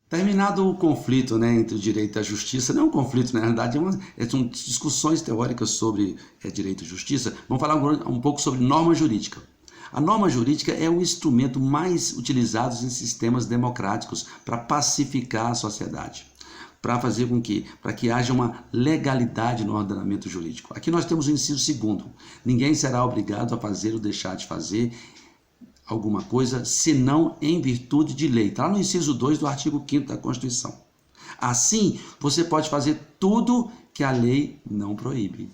Terminado o conflito, né, entre o direito e a justiça, não é um conflito, na realidade, são discussões teóricas sobre direito e justiça. Vamos falar um pouco sobre norma jurídica. A norma jurídica é o instrumento mais utilizado em sistemas democráticos para pacificar a sociedade, para fazer com que, para que haja uma legalidade no ordenamento jurídico. Aqui nós temos o inciso segundo: ninguém será obrigado a fazer ou deixar de fazer alguma coisa, senão em virtude de lei. Está lá no inciso 2 do artigo 5º da Constituição. Assim, você pode fazer tudo que a lei não proíbe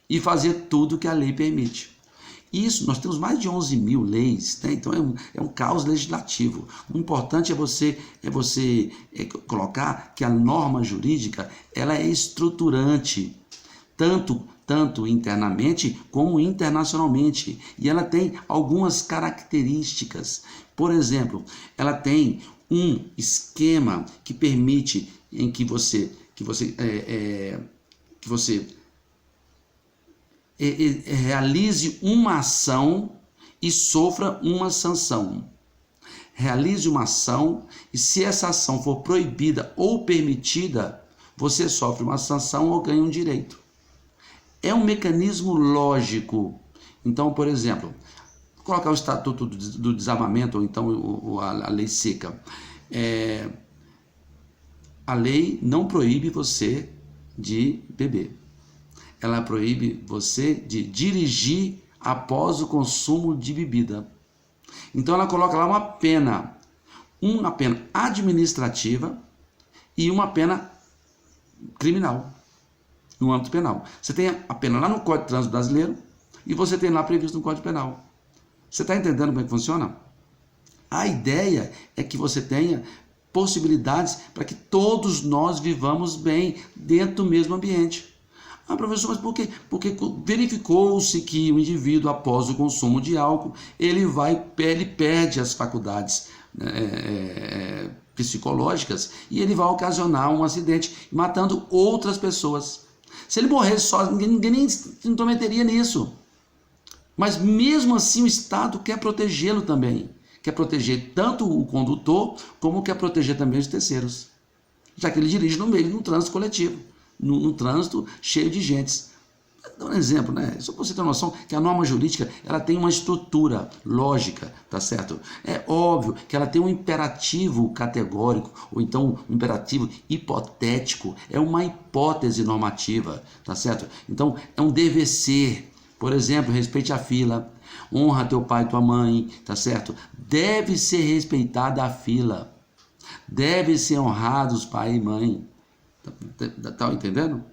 e fazer tudo que a lei permite. Isso, nós temos mais de 11 mil leis, né? Então é um caos legislativo. O importante é você colocar que a norma jurídica ela é estruturante, tanto internamente como internacionalmente. E ela tem algumas características. Por exemplo, ela tem um esquema que permite em que você realize uma ação e sofra uma sanção. Realize uma ação e, se essa ação for proibida ou permitida, você sofre uma sanção ou ganha um direito. É um mecanismo lógico. Então, por exemplo, vou colocar o Estatuto do Desarmamento ou então a lei seca. A lei não proíbe você de beber. Ela proíbe você de dirigir após o consumo de bebida. Então ela coloca lá uma pena administrativa e uma pena criminal, no âmbito penal. Você tem a pena lá no Código de Trânsito Brasileiro e você tem lá previsto no Código Penal. Você está entendendo como é que funciona? A ideia é que você tenha possibilidades para que todos nós vivamos bem dentro do mesmo ambiente. Ah, professor, mas por quê? Porque verificou-se que o indivíduo, após o consumo de álcool, ele perde as faculdades psicológicas e ele vai ocasionar um acidente, matando outras pessoas. Se ele morresse só, ninguém nem se intrometeria nisso. Mas mesmo assim o Estado quer protegê-lo também. Quer proteger tanto o condutor, como quer proteger também os terceiros. Já que ele dirige no meio de um trânsito coletivo. No trânsito cheio de gentes. Vou dar um exemplo, né? Só para você ter uma noção que a norma jurídica ela tem uma estrutura lógica, tá certo? É óbvio que ela tem um imperativo categórico, ou então um imperativo hipotético, é uma hipótese normativa, tá certo? Então é um dever ser. Por exemplo, respeite a fila, honra teu pai e tua mãe, tá certo? Deve ser respeitada a fila, deve ser honrados pai e mãe. Tá entendendo?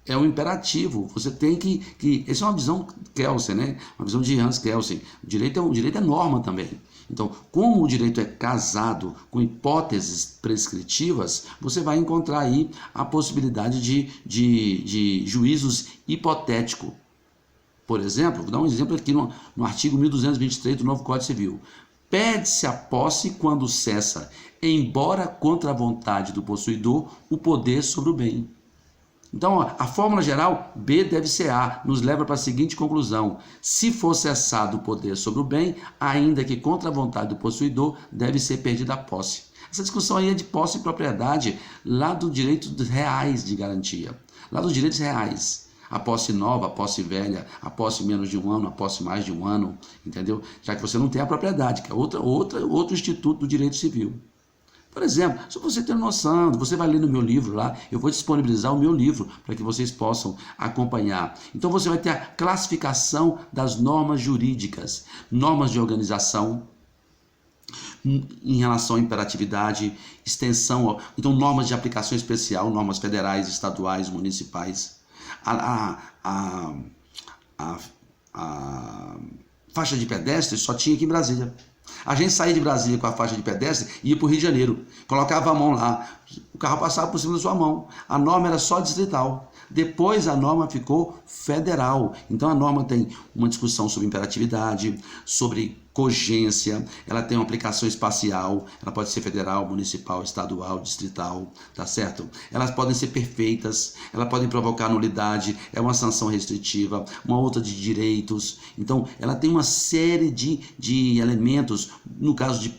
É um imperativo. Você tem que essa é uma visão Kelsen, né? Uma visão de Hans Kelsen. O direito é norma também. Então, como o direito é casado com hipóteses prescritivas, você vai encontrar aí a possibilidade de juízos hipotéticos. Por exemplo, vou dar um exemplo aqui no artigo 1223 do novo Código Civil. Perde-se a posse quando cessa, embora contra a vontade do possuidor, o poder sobre o bem. Então, a fórmula geral, B deve ser A, nos leva para a seguinte conclusão: se for cessado o poder sobre o bem, ainda que contra a vontade do possuidor, deve ser perdida a posse. Essa discussão aí é de posse e propriedade, lá do direito dos reais de garantia, lá dos direitos reais. A posse nova, a posse velha, a posse menos de um ano, a posse mais de um ano, entendeu? Já que você não tem a propriedade, que é outro instituto do direito civil. Por exemplo, se você ter noção, você vai ler no meu livro lá, eu vou disponibilizar o meu livro para que vocês possam acompanhar. Então você vai ter a classificação das normas jurídicas, normas de organização, em relação à imperatividade, extensão, então normas de aplicação especial, normas federais, estaduais, municipais. A faixa de pedestre só tinha aqui em Brasília. A gente saía de Brasília com a faixa de pedestre e ia para o Rio de Janeiro. Colocava a mão lá, o carro passava por cima da sua mão. A norma era só distrital. Depois a norma ficou federal. Então a norma tem uma discussão sobre imperatividade, sobre cogência, ela tem uma aplicação espacial, ela pode ser federal, municipal, estadual, distrital, tá certo? Elas podem ser perfeitas, elas podem provocar nulidade, é uma sanção restritiva, uma outra de direitos. Então ela tem uma série de elementos, no caso de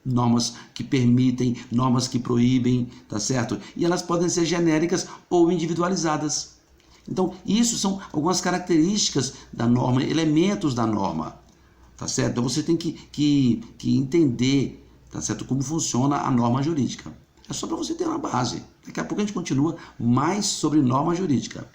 normas que permitem, normas que proíbem, tá certo? E elas podem ser genéricas ou individualizadas. Então, isso são algumas características da norma, elementos da norma, tá certo? Então, você tem que entender, tá certo, como funciona a norma jurídica. É só para você ter uma base. Daqui a pouco a gente continua mais sobre norma jurídica.